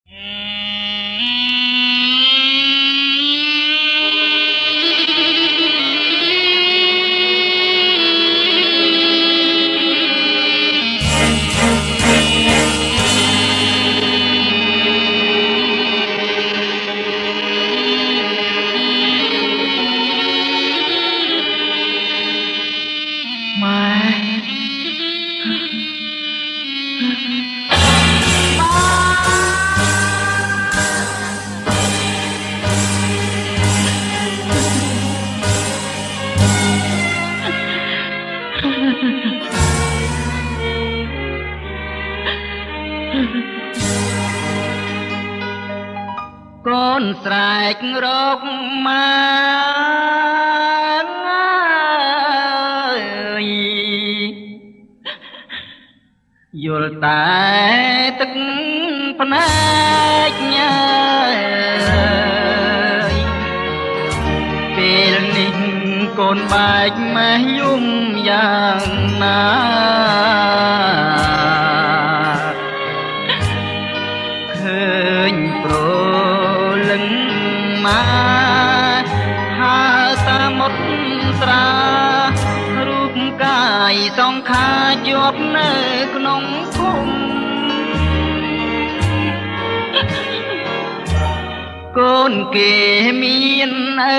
កូនស្រែករកមកយល់តែទឹកភ្នែកញ៉ាយពេលនេះកូនបែកម៉ែយំយ៉ាងណាឃើញប្រលឹងមកហើតាមុតត្រារូបកាយសង្ខារជាប់នៅក្នុងភូមិកូនគេមានឪ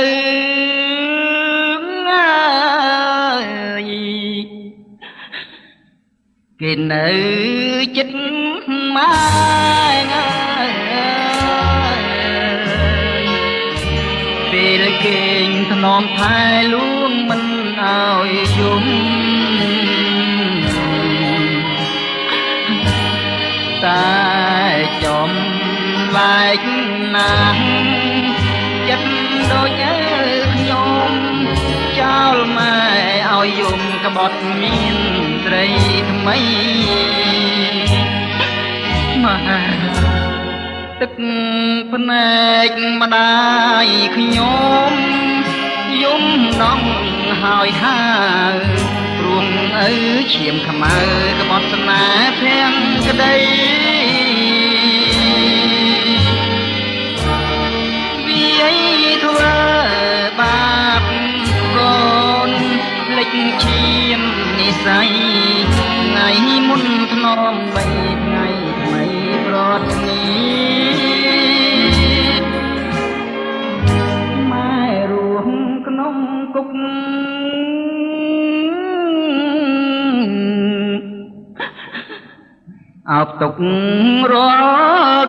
គេនៅចិត្តម៉ែពេលគេធ្នមថែលួងមិនឲ្យយំតែចំលែកណាស់ចិត្តដូចខ្ញុំចោលម៉ែឲ្យយំក្បត់មានត្រីថ្មីម៉ែទឹកភ្នែកម្ដាយខ្ញុំយំនំហើយហើព្រោះឪឈាមខ្មៅក្បត់ស្នេហ៍ភាំងក្ដីវាយធ្វើបាបកូនភ្លេចឈាមនិស័យថ្ងៃមុនធ្នមបីថ្ងៃថ្មីប្រត់នេះម៉ែរួមក្នុងគុកអោបទុករាល់